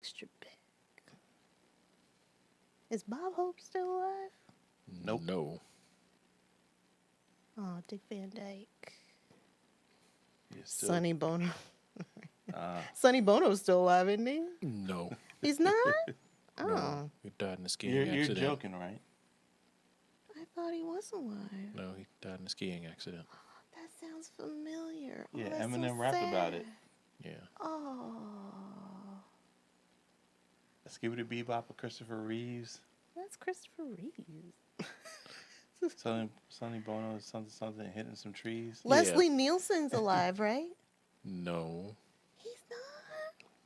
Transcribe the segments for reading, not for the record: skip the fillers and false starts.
extra big. Is Bob Hope still alive? Nope. No. Oh, Dick Van Dyke. He's still, Sonny Bono. uh, Sonny Bono's still alive, isn't he? No. He's not? No. Oh, He died in a skiing you're accident. joking, right? I thought he was alive. No, he died in a skiing accident. That sounds familiar. Oh, Yeah, that's Eminem so rapped sad. about it. Yeah. Oh, Skibidi Bebop with Christopher Reeves. that's Christopher Reeves. Sonny Bono, something hitting some trees. Leslie Nielsen's alive, right? No. He's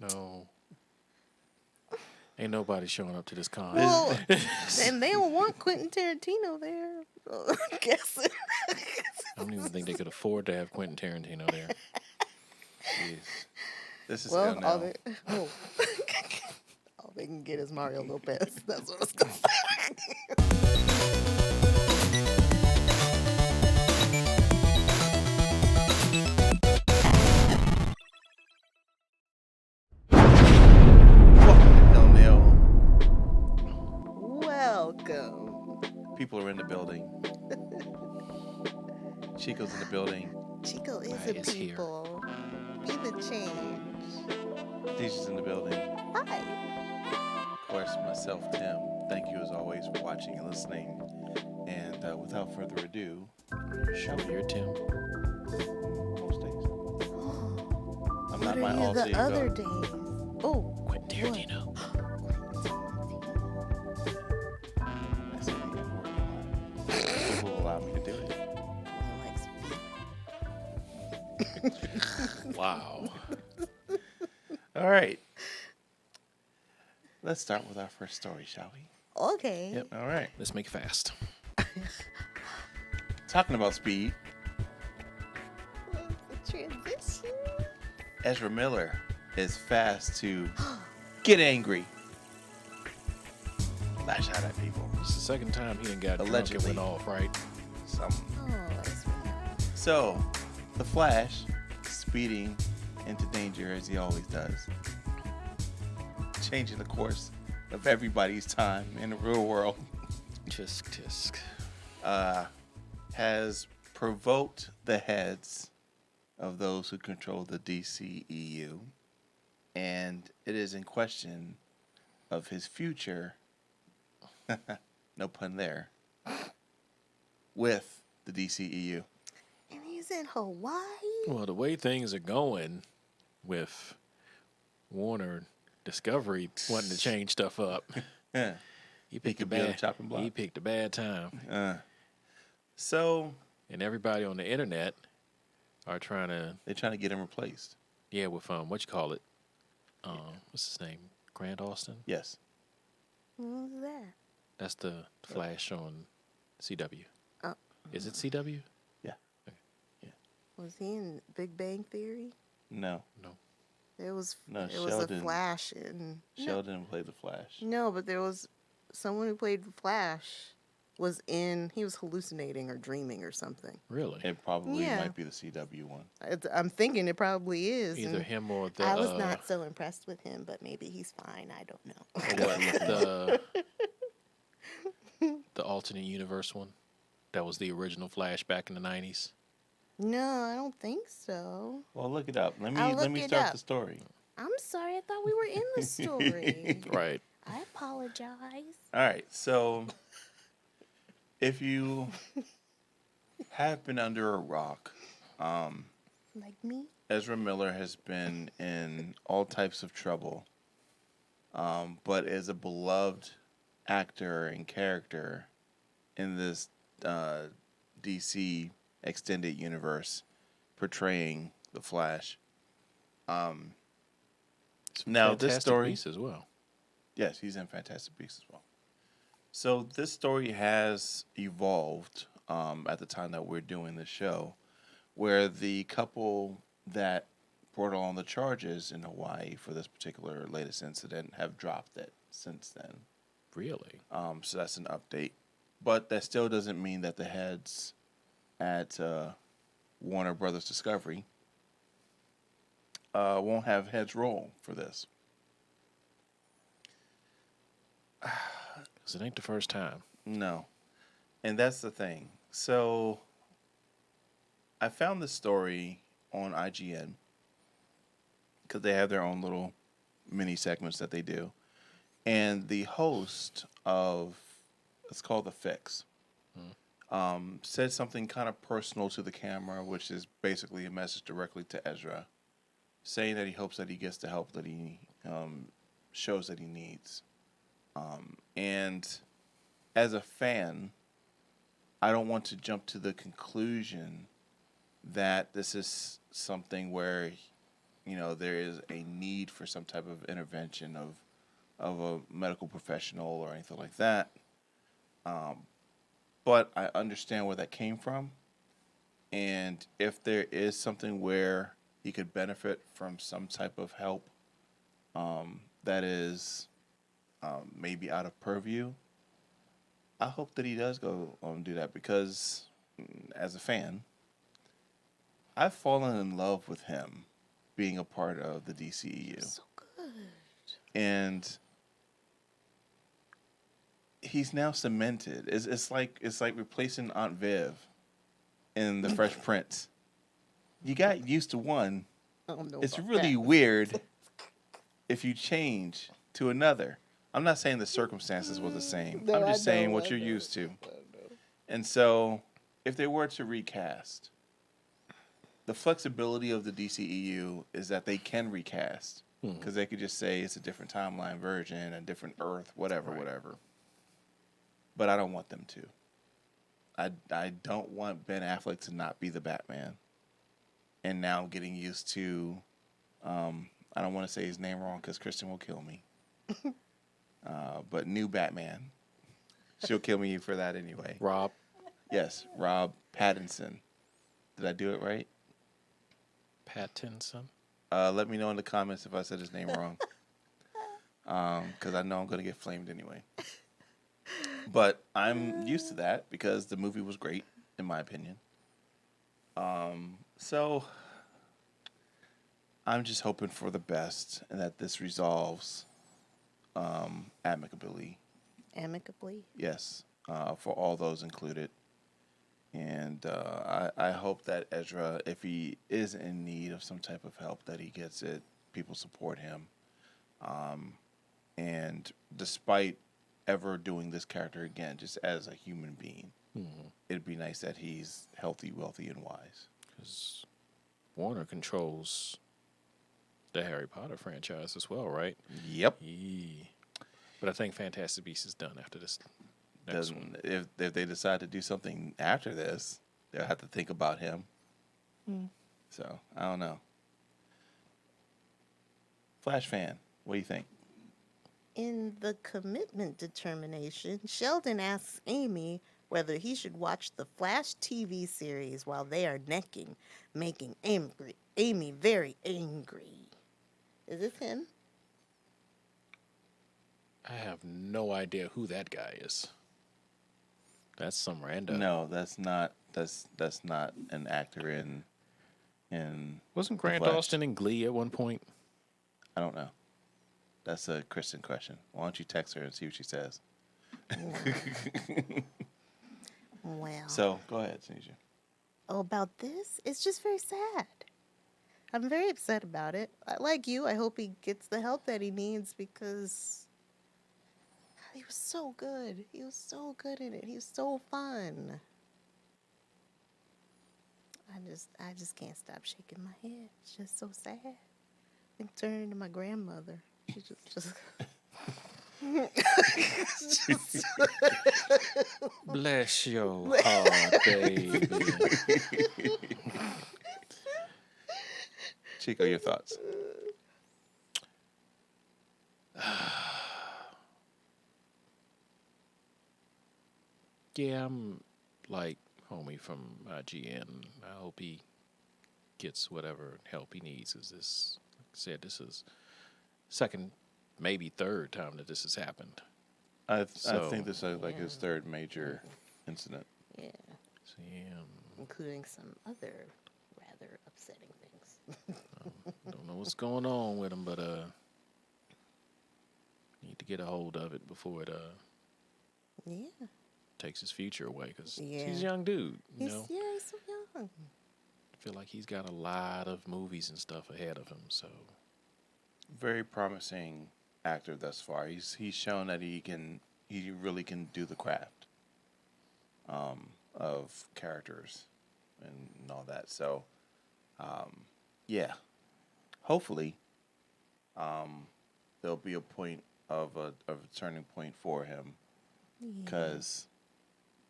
not. No. Ain't nobody showing up to this con. Well, and they don't want Quentin Tarantino there. I'm guessing. I don't even think they could afford to have Quentin Tarantino there. Jeez. This is Well, ILNL. all they can get is Mario Lopez. That's what I was going to say. ILNL. Welcome. People are in the building. Chico's in the building. Chico is I a is here. people. Be the change. Deisha's in the building. Hi. Of course, myself, Tim. Thank you as always for watching and listening. And without further ado, Show me your Tim. most days. I'm What not are my you alter the ego. other days? Oh, Quentin Tarantino. That's something I'm working on. It will allow me to do it. Wow. All right. Let's start with our first story, shall we? Okay. Yep. All right. Let's make it fast. Talking about speed, The transition. Ezra Miller is fast to get angry, lash out at people. It's the second time he done got drunk and Allegedly. went off, right? Some. Oh, that's So, the Flash, speeding into danger as he always does, changing the course of everybody's time in the real world, Tisk, tisk. has provoked the heads of those who control the DCEU, and it is in question of his future, no pun there, with the DCEU. And he's in Hawaii. Well, the way things are going with Warner Discovery wanting to change stuff up, Yeah. he picked a could be on the bad. chopping block. He picked a bad time, So and everybody on the internet are trying to, they're trying to get him replaced. with what you call it? What's his name? Grant Austin. Yes. Who's that? That's the Flash on CW. Oh. Is it CW? Was he in Big Bang Theory? No. No. There was No, there was Sheldon. a Flash in Sheldon played the Flash. No, but there was someone who played the Flash he was hallucinating or dreaming or something. Really? It probably Yeah. might be the CW one. I'm thinking it probably is. Either and him or the. I was not so impressed with him, but maybe he's fine. I don't know. the alternate universe one. That was the original Flash back in the 90s. No, I don't think so. Well, look it up. Let I'll me look it start up. the story. I'm sorry. I thought we were in the story. Right. I apologize. All right. So, if you have been under a rock, Like me? Ezra Miller has been in all types of trouble, but is a beloved actor and character in this DC extended universe portraying the Flash. Now this Fantastic story, Beasts as well. yes, he's in Fantastic Beasts as well. So this story has evolved at the time that we're doing the show, where the couple that brought on the charges in Hawaii for this particular latest incident have dropped it since then. Really? So that's an update. But that still doesn't mean that the heads at Warner Brothers Discovery won't have heads roll for this. because it ain't the first time. No. And that's the thing. So I found this story on IGN because they have their own little mini segments that they do. And the host of, it's called The Fix, said something kind of personal to the camera, which is basically a message directly to Ezra, saying that he hopes that he gets the help that he shows that he needs. And as a fan, I don't want to jump to the conclusion that this is something where, there is a need for some type of intervention of a medical professional or anything like that. But I understand where that came from. And if there is something where he could benefit from some type of help that is maybe out of purview, I hope that he does go do that because as a fan, I've fallen in love with him being a part of the DCEU. So good. And he's now cemented. It's like replacing Aunt Viv in The Fresh Prince. You got used to one. I don't know It's about really that. weird if you change to another. I'm not saying the circumstances were the same. No, I'm just I saying know, what I you're know. used to. And so, if they were to recast, the flexibility of the DCEU is that they can recast because they could just say it's a different timeline version, a different Earth, whatever. But I don't want them to. I don't want Ben Affleck to not be the Batman. And now I'm getting used to, I don't want to say his name wrong because Kristen will kill me. But new Batman. She'll kill me for that anyway. Rob. Yes, Rob Pattinson. Did I do it right? Pattinson. Let me know in the comments if I said his name wrong. Because I know I'm going to get flamed anyway. But I'm used to that because the movie was great, in my opinion. So I'm just hoping for the best and that this resolves amicably. Amicably. Yes, for all those included. And I hope that Ezra, if he is in need of some type of help, that he gets it. People support him. And despite ever doing this character again, just as a human being, it'd be nice that he's healthy, wealthy, and wise. Because Warner controls the Harry Potter franchise as well, right? Yep. Yeah. But I think Fantastic Beasts is done after this next one. If they decide to do something after this, they'll have to think about him. So I don't know. Flash fan, what do you think? In the commitment determination, Sheldon asks Amy whether he should watch the Flash TV series while they are necking, making Amy very angry. Is this him? I have no idea who that guy is. That's some random. No, that's not. That's not an actor in. Wasn't The Grant Flash. Austin in Glee at one point? I don't know. That's a Kristen question. Why don't you text her and see what she says? Well, So go ahead, Tanisha. about this, it's just very sad. I'm very upset about it. Like you, I hope he gets the help that he needs because he was so good. He was so good in it. He was so fun. I just can't stop shaking my head. It's just so sad. I'm turning to my grandmother. She just Bless your heart, baby. Chico, your thoughts? Yeah, I'm like homie from IGN. I hope he gets whatever help he needs. Is this, like I said, this is second, maybe third time that this has happened. I So- think this is like his third major incident. yeah, So, yeah, including some other rather upsetting things. don't know what's going on with him, but need to get a hold of it before it Yeah. Takes his future away because Yeah. he's a young dude. You know, He's so young. I feel like he's got a lot of movies and stuff ahead of him. So Very promising actor thus far. He's shown that he really can do the craft of characters and all that. So yeah, hopefully there'll be a point of a turning point for him Yeah. because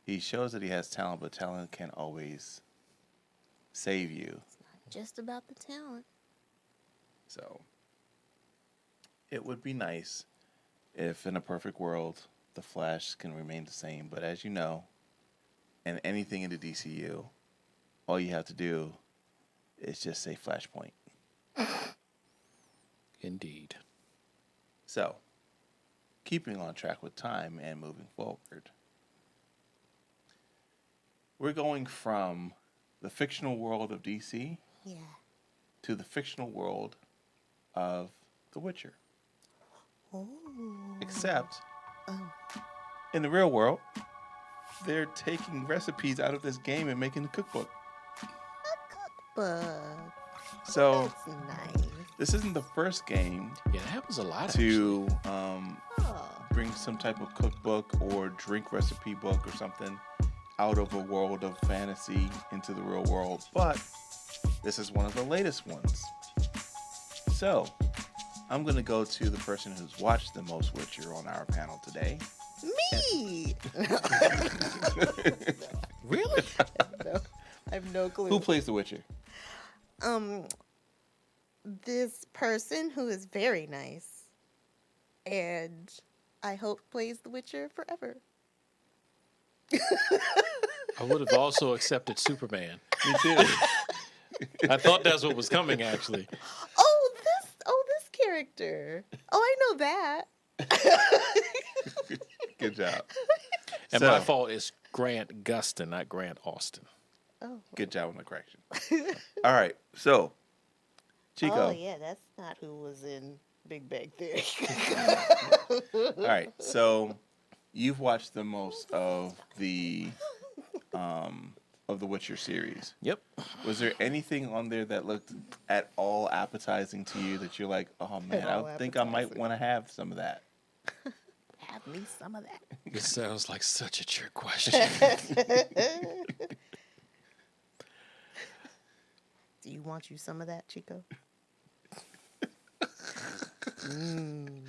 he shows that he has talent, but talent can't always save you. Just about the talent. So it would be nice if, in a perfect world, the Flash can remain the same. But as you know, in anything in the DCU, all you have to do is just say Flashpoint. indeed. So, keeping on track with time and moving forward, we're going from the fictional world of DC Yeah. to the fictional world of The Witcher. Oh. Except, Oh. in the real world, they're taking recipes out of this game and making a cookbook. But So, that's nice. this isn't the first game Yeah, it happens a lot. to Oh. bring some type of cookbook or drink recipe book or something out of a world of fantasy into the real world, but this is one of the latest ones. So, I'm going to go to the person who's watched the most Witcher on our panel today. Me. Really? No, I have no clue. Who plays the Witcher? This person who is very nice, and I hope plays The Witcher forever. I would have also accepted Superman. Me too. I thought that's what was coming, actually. This character. Oh, I know that. Good job. And So, my fault is Grant Gustin, not Grant Austin. Oh. good job on the correction. All right, so Chico. Oh yeah, that's not who was in Big Bang Theory. All right, so you've watched the most of the Witcher series. Yep. Was there anything on there that looked at all appetizing to you that you're like, oh man, At all I think I might appetizing. want to have some of that? Have me some of that. This sounds like such a trick question. Do you want you some of that, Chico? Mm.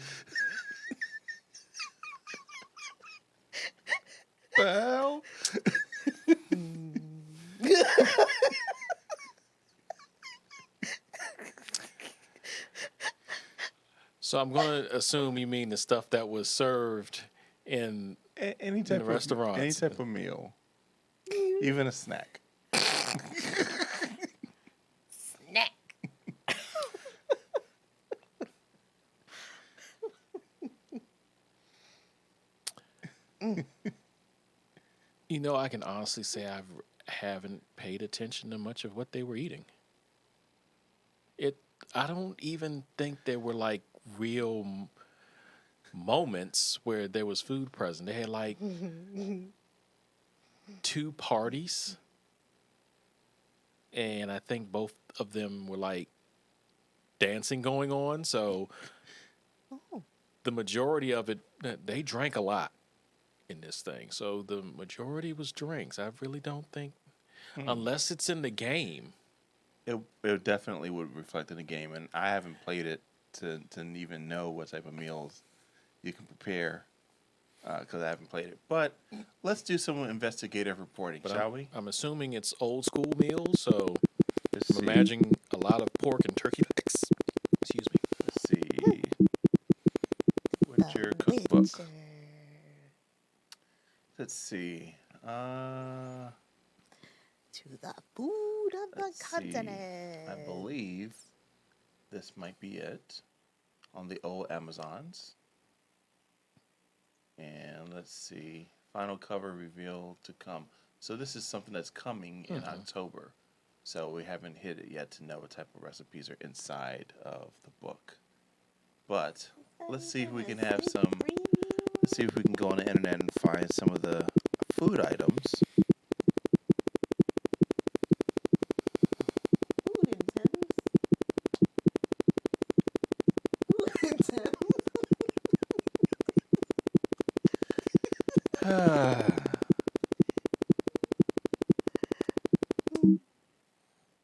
Well, So I'm going to assume you mean the stuff that was served in. any type the of restaurants. any type of meal, even a snack. Snack. You know, I can honestly say haven't paid attention to much of what they were eating. I don't even think there were like real moments where there was food present. They had like two parties, and I think both of them were like dancing going on. So Oh. the majority of it, they drank a lot in this thing. So the majority was drinks. I really don't think, unless it's in the game. It definitely would reflect in the game, and I haven't played it to even know what type of meals you can prepare because I haven't played it. But let's do some investigative reporting, But shall we? I'm assuming it's old school meals. So Let's I'm see. imagining a lot of pork and turkey legs. Excuse me. Let's see. What's your cookbook? Witcher. Let's see. To the food of the Let's see. continent. I believe this might be it on the old Amazons. And let's see. Final cover reveal to come. So this is something that's coming in October. So we haven't hit it yet to know what type of recipes are inside of the book. But let's see if we can have some Let's see if we can go on the internet and find some of the food items. Food and Tim's. Food and Tim's.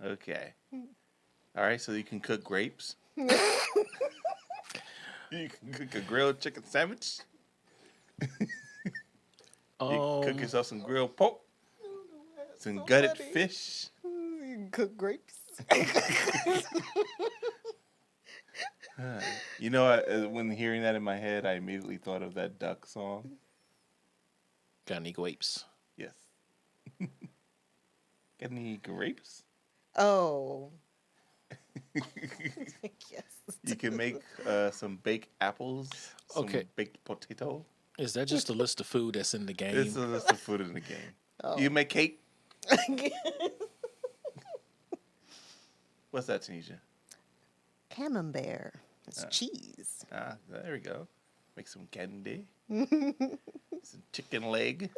Okay. All right, so you can cook grapes. You can cook a grilled chicken sandwich. You can cook yourself some grilled pork, some So gutted funny. fish. You can cook grapes. You know, when hearing that in my head, I immediately thought of that duck song. Got any grapes? Yes. Got any grapes? Oh. Yes. You can make some baked apples, some Okay. baked potato. Is that just a list of food that's in the game? This is a list of food in the game. Oh. You can make cake. What's that, Tanisha? Camembert. It's cheese. Ah, there we go. Make some candy. Some chicken leg.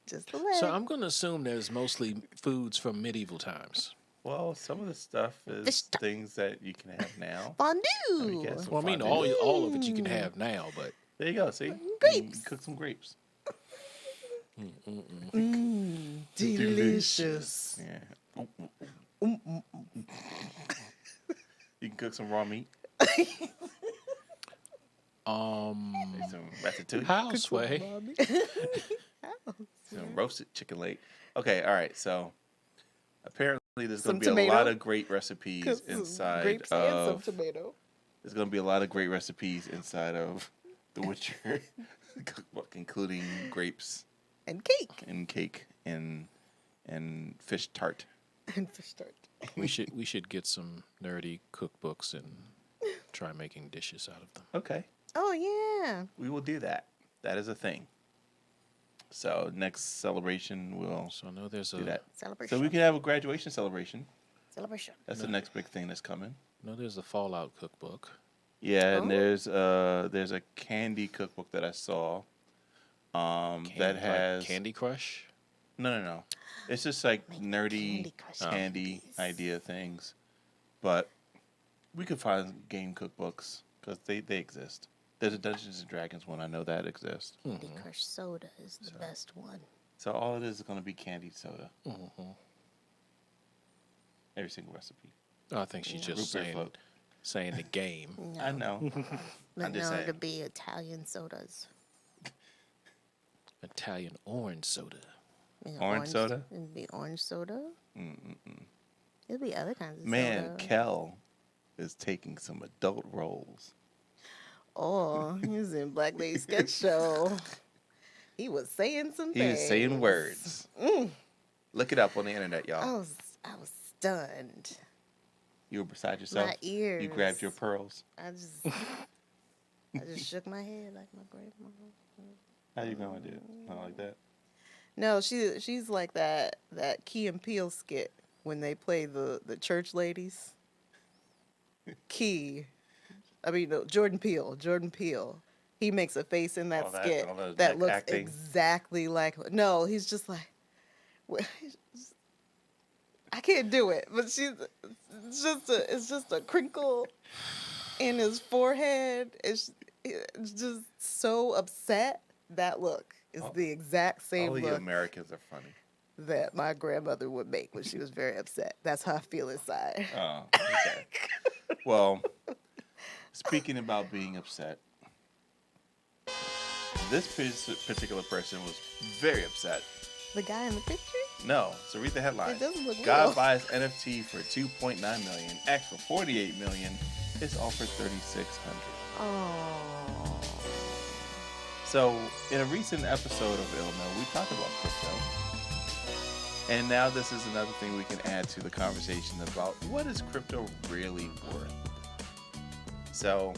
Just a leg. So I'm going to assume there's mostly foods from medieval times. Well, some of the stuff Fish is tart. things that you can have now. Fondue. guess. Well, I mean, Fondue. all of it you can have now, but There you go. See, You Grapes. can cook some grapes. Delicious. Yeah. You can cook some raw meat. Make some ratatouille. how, Sway? Some roasted chicken leg. Okay, all right. So apparently there's Some going to be tomato. a lot of great recipes Cook some inside grapes and some of. tomato. There's going to be a lot of great recipes inside of The Witcher cookbook, including grapes And cake. and cake and fish tart. And fish tart. We should get some nerdy cookbooks and try making dishes out of them. Okay, Oh, yeah. we will do that. That is a thing. So next celebration we'll So I know there's do that. Celebration. So we can have a graduation celebration. Celebration. That's the next big thing that's coming. there's a Fallout cookbook. Yeah, and Oh. there's a candy cookbook that I saw. Candy, That like has Candy Crush. no. It's just like nerdy Candy Crush candy candies. idea things, but we could find game cookbooks because they exist. There's a Dungeons and Dragons one. I know that exists. Candy Crush soda is the best one. So all it is going to be candied soda. Every single recipe. I think she's just Root beer saying float. saying the game. No. I know. But I'm just no, saying. it'll be Italian sodas. Italian orange soda. Yeah, Orange soda? It'll be orange soda. It'll be other kinds of Man, soda. Kel is taking some adult roles. Oh, he was in Black Lady Sketch Show. He was saying some He things. was saying words. Look it up on the internet, y'all. I was stunned. You were beside yourself. My ears. You grabbed your pearls. I just shook my head like my grandma. How you gonna do it? Not like that. No, she's like that Key and Peele skit when they play the church ladies. Jordan Peele. He makes a face in that All that- skit all the, that like, looks acting. exactly like. No, he's just like. I can't do it, but it's just a crinkle in his forehead. It's just so upset. That look is the exact same All the look Americans are funny. that my grandmother would make when she was very upset. That's how I feel inside. Oh, okay. Well, speaking about being upset, this particular person was very upset. The guy in the picture? No, so read the headline. It doesn't look God real. buys NFT for 2.9 million, X for 48 million, is offered 3,600. Oh. So, in a recent episode of ILNL, we talked about crypto. And now this is another thing we can add to the conversation about what is crypto really worth. So,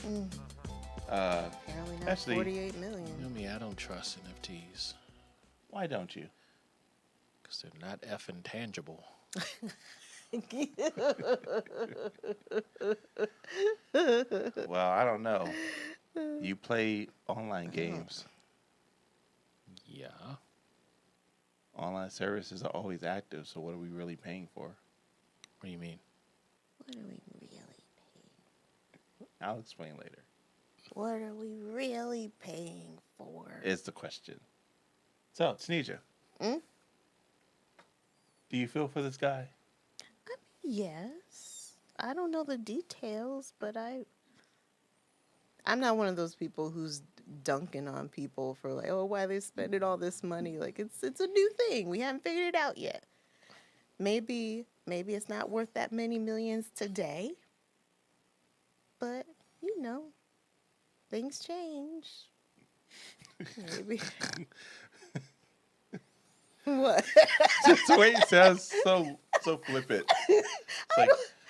Apparently not Actually- 48 You million. know me, I don't trust NFTs why don't you? because they're not effing tangible. Well, I don't know. You play online games. Yeah. Online services are always active, so what are we really paying for? What do you mean? What are we really? I'll explain later. What are we really paying for? Is the question. So, Tanisha, Mm? do you feel for this guy? Yes. I don't know the details, but I'm not one of those people who's dunking on people for like, oh, why they spending all this money? Like it's a new thing. We haven't figured it out yet. Maybe it's not worth that many millions today. But, things change. Maybe. What? Just the way it sounds so flippant. It's like,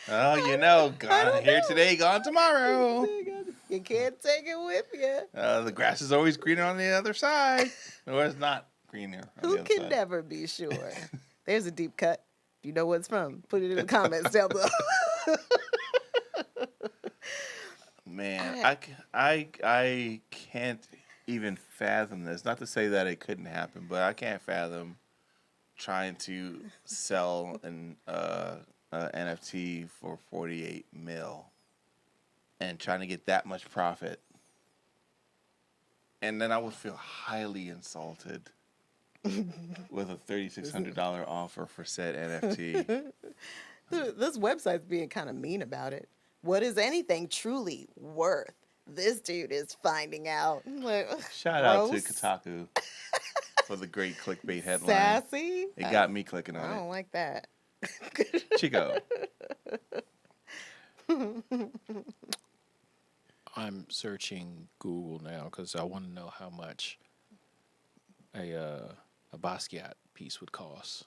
oh, gone here know. today, gone tomorrow. You can't take it with you. The grass is always greener on the other side. No, it's not greener on Who the other can side. never be sure? There's a deep cut. If you know what it's from, put it in the comments down below. Man, I can't even fathom this. Not to say that it couldn't happen, but I can't fathom trying to sell an NFT for 48 mil and trying to get that much profit. And then I would feel highly insulted with a $3,600 offer for said NFT. This website's being kind of mean about it. What is anything truly worth? This dude is finding out. Like, Shout out to gross, Kotaku for the great clickbait headline. sassy. It got me clicking I on don't like that. it. Chico. I'm searching Google now because I want to know how much a Basquiat piece would cost.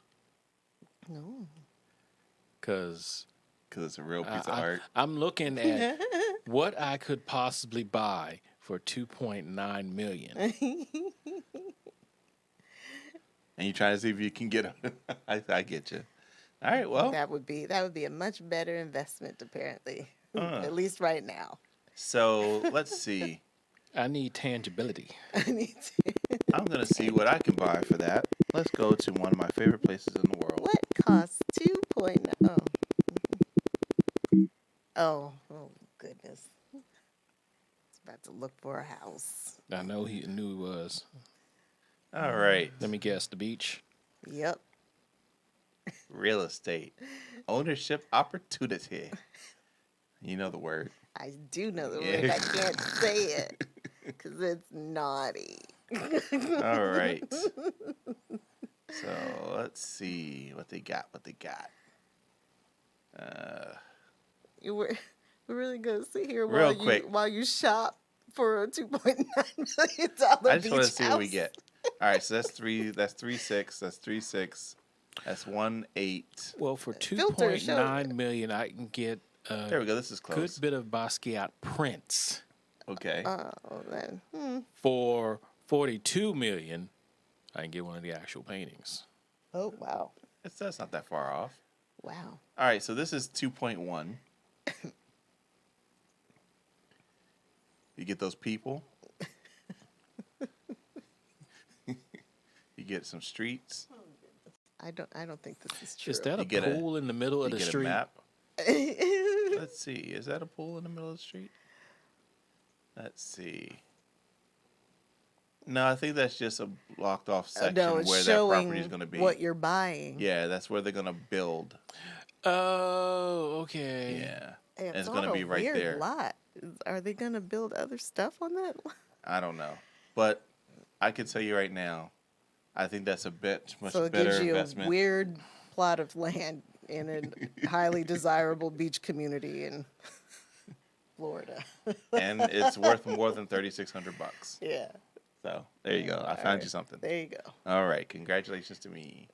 No. Because It's a real piece of art. I'm looking at what I could possibly buy for $2.9 million. And you trying to see if you can get it. I get you. All right, well. That would be a much better investment, apparently. At least right now. So let's see. I need tangibility. I need I'm going to see what I can buy for that. Let's go to one of my favorite places in the world. What costs 2.9? Oh, goodness. It's about to look for a house. I know he knew he was. All right. Let me guess, the beach. Yep. Real estate. Ownership opportunity. You know the word. I do know the Yeah. word. I can't say it because it's naughty. All right. So let's see what they got. We're really gonna sit here Real quick. while you shop for a $2.9 million I just beach want to see what we house. get. All right, so that's 3.6. That's 3.6. That's 1.8. Well, for Filter, $2.9 million, I can get a There we go. This is good close. bit of Basquiat prints. Okay. Oh, then. For $42 million, I can get one of the actual paintings. Oh, wow. That's not that far off. Wow. All right, so this is 2.1. You get those people. You get some streets. I don't think this is true. Is that You a get a- pool in the middle You of the get street? a map. Let's see. Is that a pool in the middle of the street? Let's see. No, I think that's just a blocked off section No, it's where that showing property is going to be. what you're buying. Yeah, that's where they're going to build. Oh, okay. Yeah. Hey, And it's going to be right weird there. lot. Are they gonna build other stuff on that lot? I don't know. But I can tell you right now, I think that's a much So it better gives you investment. a weird plot of land in a highly desirable beach community in Florida. And it's worth more than $3,600. Yeah. So there you go. I found you something. There you go. All right. Congratulations to me.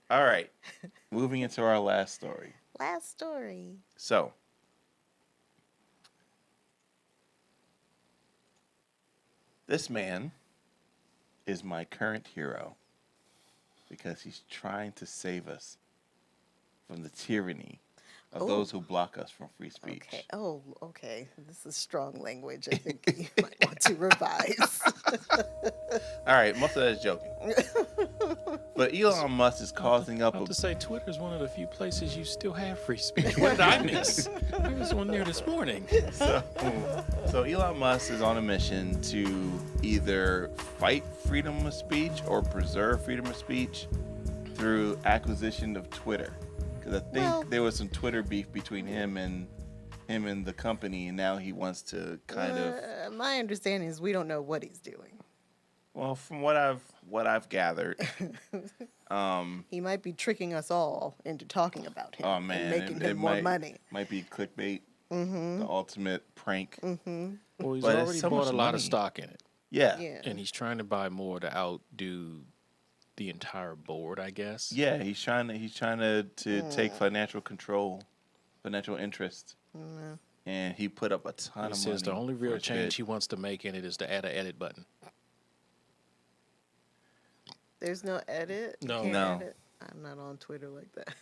All right. Moving into our last story. Last story. So, this man is my current hero because he's trying to save us from the tyranny of Oh, those who block us from free speech. okay. Oh, okay. This is strong language. I think you might want to revise. All right, most of that is joking. But Elon Musk is causing up About a to say, Twitter is one of the few places you still have free speech. What did I miss? There was one there this morning. so Elon Musk is on a mission to either fight freedom of speech or preserve freedom of speech through acquisition of Twitter. Because I think Well- there was some Twitter beef between him and the company, and now he wants to kind of. My understanding is we don't know what he's doing. Well, from what I've gathered, He might be tricking us all into talking about him oh man, and making him more money. Might be clickbait, the ultimate prank. Well, he's But it's already so bought much a lot money. of stock in it. Yeah. Yeah. And he's trying to buy more to outdo the entire board, I guess. Yeah, he's trying to take financial control, financial interest, and he put up a ton He of says money. the only for real his change bid. he wants to make in it is to add an edit button. There's no edit. You No. can't No. edit? I'm not on Twitter like that.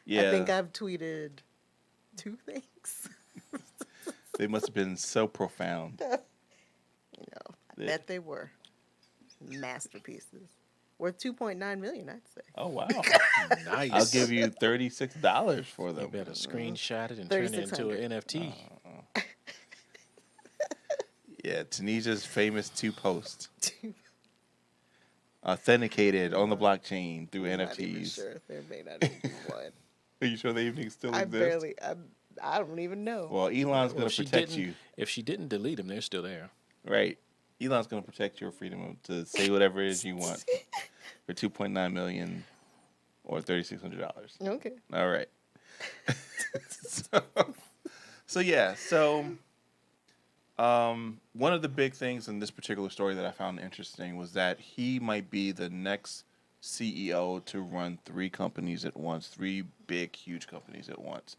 Yeah, I think I've tweeted 2 things. they must have been so profound. I Yeah. bet they were masterpieces. Worth 2.9 million, I'd say. Oh wow! Nice. I'll give you $36 for You them. better screenshot it and turn it into an NFT. Yeah, Tunisia's famous 2 posts, authenticated on the blockchain through I'm not even NFTs. sure. There may not even be one. Are you sure they even still I exist? I don't even know. Well, Elon's Well, going to protect you. If she didn't delete them, they're still there. Right. Elon's going to protect your freedom to say whatever it is you want for 2.9 million or $3,600. Okay. All right. So one of the big things in this particular story that I found interesting was that he might be the next CEO to run 3 companies at once, 3 big, huge companies at once.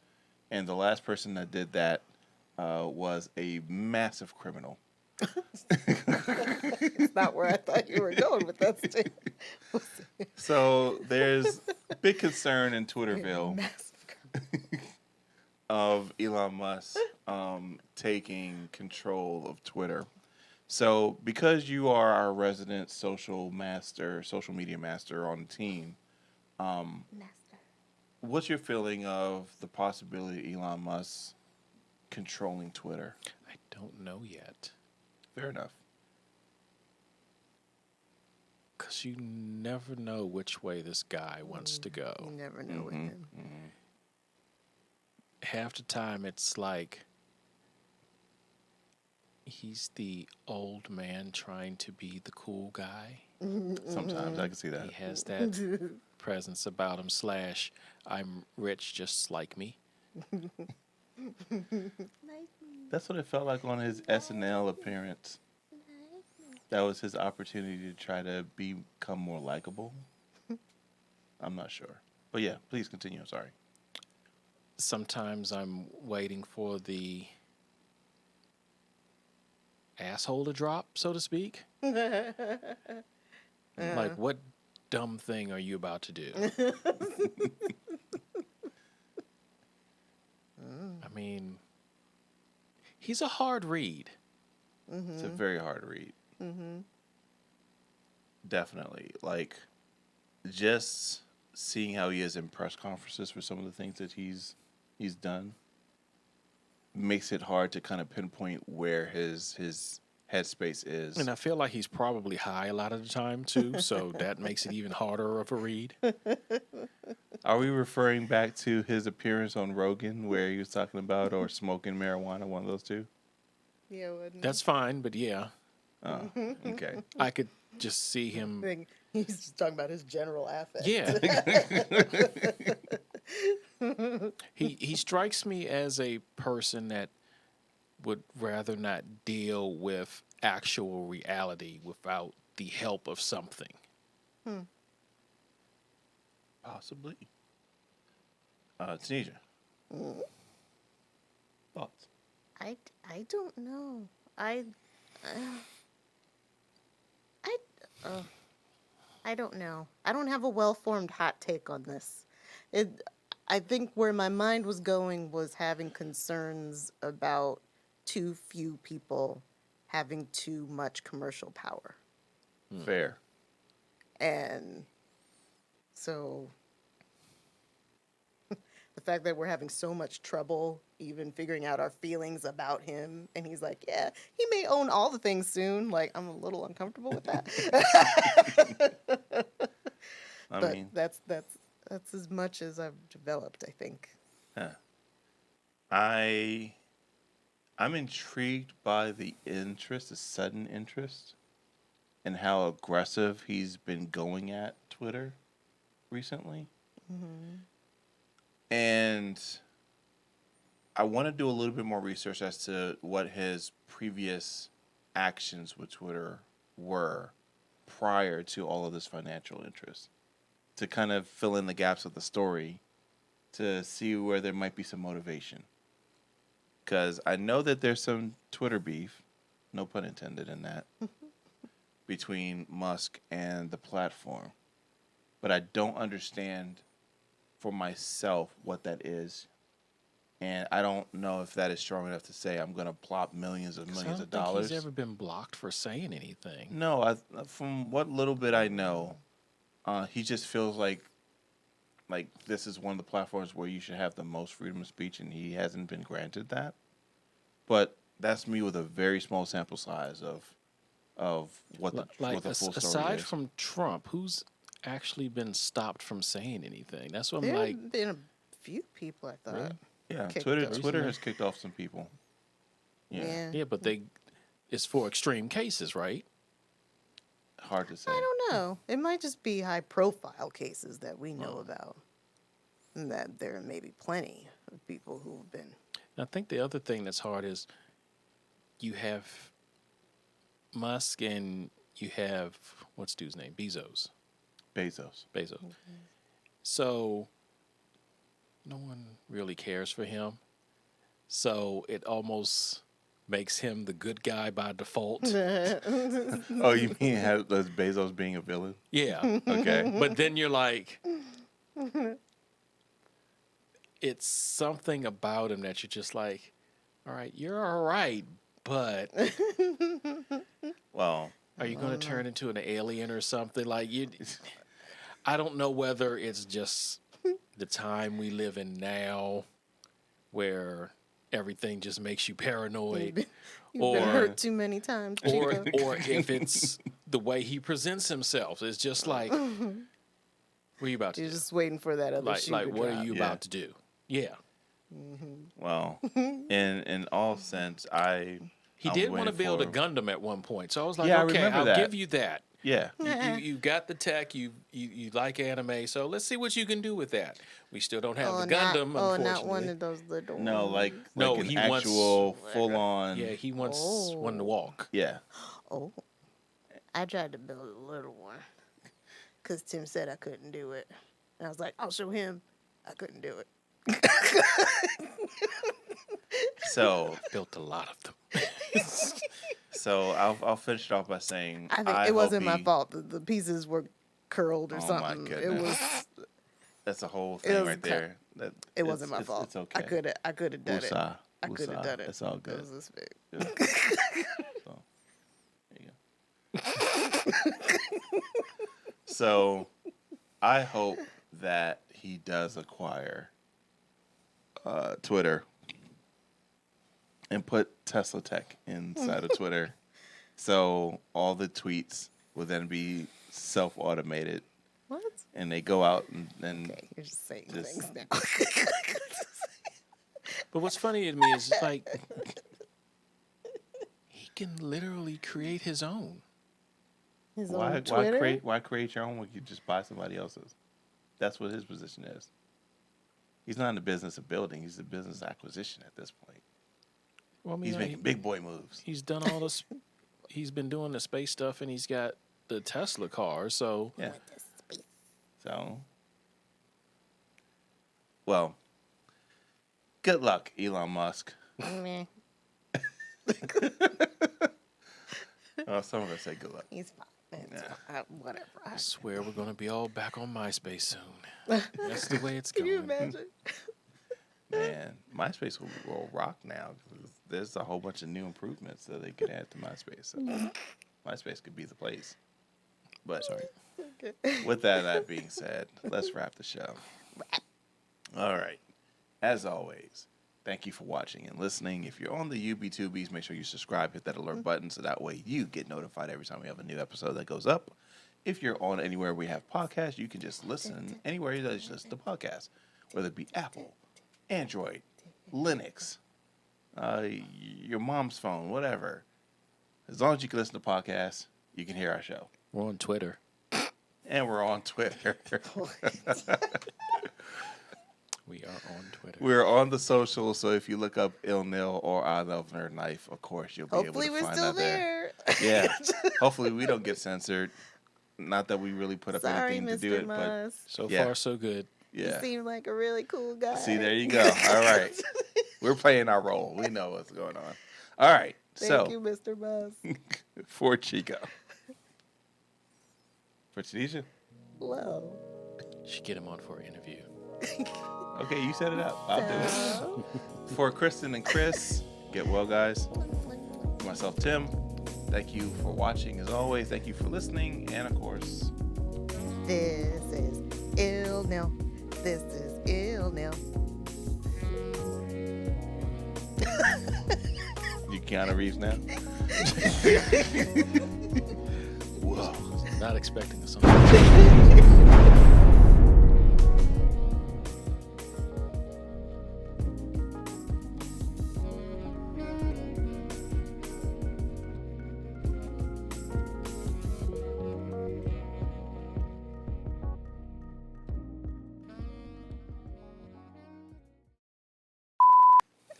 And the last person that did that was a massive criminal. It's not where I thought you were going with that statement. So there's big concern in Twitterville Massive. of Elon Musk taking control of Twitter. So because you are our resident social media master on the team, Master. what's your feeling of the possibility of Elon Musk controlling Twitter? I don't know yet. Fair enough. Because you never know which way this guy wants to go. You never know with him. Half the time, it's like he's the old man trying to be the cool guy. Sometimes I can see that. He has that presence about him, / I'm rich just like me. That's what it felt like on his SNL appearance. That was his opportunity to try to become more likable. I'm not sure. But yeah, please continue. I'm sorry. Sometimes I'm waiting for the asshole to drop, so to speak. Like, what dumb thing are you about to do? I mean, he's a hard read. It's a very hard read. Definitely. Like, just seeing how he is in press conferences for some of the things that he's done makes it hard to kind of pinpoint where his headspace is. And I feel like he's probably high a lot of the time, too, so that makes it even harder of a read. Are we referring back to his appearance on Rogan where he was talking about or smoking marijuana, one of those two? Yeah, wasn't That's fine, but yeah, Oh, okay. I could just see him. thing. He's just talking about his general affect. Yeah. He strikes me as a person that would rather not deal with actual reality without the help of something. Possibly. Tunisia. Thoughts? I don't know. I don't know. I don't have a well-formed hot take on this. I think where my mind was going was having concerns about too few people having too much commercial power. Fair. And so the fact that we're having so much trouble even figuring out our feelings about him, and he's like, yeah, he may own all the things soon. Like, I'm a little uncomfortable with that. I But mean, that's as much as I've developed, I think. yeah. I I'm intrigued by the interest, the sudden interest, and how aggressive he's been going at Twitter recently. And I want to do a little bit more research as to what his previous actions with Twitter were prior to all of this financial interest to kind of fill in the gaps of the story to see where there might be some motivation. Because I know that there's some Twitter beef, no pun intended in that, between Musk and the platform. But I don't understand for myself what that is. And I don't know if that is strong enough to say I'm going to plop millions of 'Cause I millions don't of think dollars. he's ever been blocked for saying anything. No, from what little bit I know, he just feels like this is one of the platforms where you should have the most freedom of speech, and he hasn't been granted that. But that's me with a very small sample size of what Like, the full story aside is. from Trump, who's actually been stopped from saying anything? That's what I'm There like. have been a few people, I thought. Really? Yeah, kicked Twitter off. Twitter Recently? has kicked off some people. Yeah, Yeah, but it's for extreme cases, right? hard to say. I don't know. It might just be high profile cases that we know about. And that there may be plenty of people who've been. I think the other thing that's hard is you have Musk and you have what's dude's name? Bezos. Bezos. So no one really cares for him. So it almost makes him the good guy by default. Oh, you mean as Bezos being a villain? Yeah. Okay. But then you're like, it's something about him that you're just like, all right, you're all right, but Well, are you going to turn into an alien or something? Like you, I don't know whether it's just the time we live in now, where everything just makes you paranoid, You've been or hurt too many times, Chico. or if it's the way he presents himself. It's just like, what are you about to You're do? just waiting for that other shoe Like to what drop. are you Yeah. about to do? Yeah. well, in all sense, He I'm did want to waiting build a for- Gundam at one point, so I was like, Yeah, I okay, remember I'll that. give you that. Yeah. You got the tech. You like anime, so let's see what you can do with that. We still don't have the Gundam, not unfortunately. one of those little No, like No, an he wants- actual full on. Yeah, he wants one to walk. Yeah. Oh, I tried to build a little one because Tim said I couldn't do it. And I was like, I'll show him. I couldn't do it. So Built a lot of them. so I'll finish it off by saying I think I it wasn't hope my he- fault. The pieces were curled or Oh, my something. It goodness. was. That's a whole It thing was right there. That It wasn't my fault. It's okay. I could have done it. Woosah. I could have Woosah. done it. It's all It good. was this big. So, there you go. So, I hope that he does acquire Twitter and put Tesla Tech inside of Twitter, so all the tweets will then be self-automated, What? and they go out and Okay, you're just saying Just- things now. But what's funny to me is it's like he can literally create his own. His why own Twitter? why create your own when you just buy somebody else's? That's what his position is. He's not in the business of building; he's the business acquisition at this point. Well, I mean, He's making big boy moves. He's done all this. He's been doing the space stuff, and he's got the Tesla car. So Yeah. So, well, good luck, Elon Musk. Meh. Some of us say good luck. He's fine. It's Yeah. fine. Whatever. I swear we're gonna be all back on MySpace soon. That's the way it's Can going. you imagine? Man, MySpace will rock now. 'Cause there's a whole bunch of new improvements that they could add to MySpace. So MySpace could be the place. But Sorry. Okay. with that being said, let's wrap the show. All right. As always, thank you for watching and listening. If you're on the UB2Bs, make sure you subscribe, hit that alert button so that way you get notified every time we have a new episode that goes up. If you're on anywhere we have podcasts, you can just listen anywhere that you listen to podcasts, whether it be Apple, Android, Linux, your mom's phone, whatever. As long as you can listen to podcasts, you can hear our show. We're on Twitter. And we're on Twitter. We are on Twitter. We're on the socials, so if you look up ILNL or I Love Nerd Knife, of course, you'll be Hopefully able to we're find still that there. there. Yeah. Hopefully we don't get censored. Not that we really put up Sorry, anything to do Mr. it, but Moss. So Yeah. far, so good. yeah. You seem like a really cool guy. See, there you go. All right. We're playing our role. We know what's going on. All right. Thank So, you, Mr. Moss. for Chico. For Tanisha. Hello. Should get him on for an interview. Okay, you set it up. I'll do it. For Kristen and Chris, get well, guys. For myself, Tim, thank you for watching as always. Thank you for listening. And of course, This is ILNL. This is ILNL. you Keanu Reeves now. Whoa. Not expecting a song.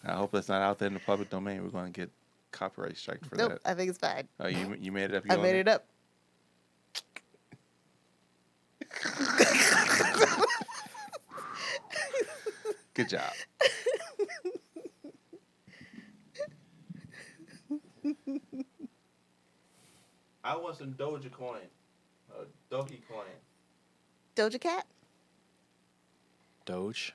I hope that's not out there in the public domain. We're going to get copyright strike for Nope, that. I think it's fine. Oh, you made it up. I made it up. Good job. I want some Doja coin. Doge coin. Doja Cat? Doge.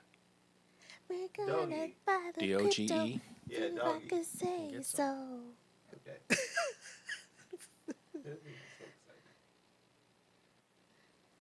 We're gonna Doggy. buy the D-O-G-E. crypto, Yeah, if I doggy. could say Get so. Okay.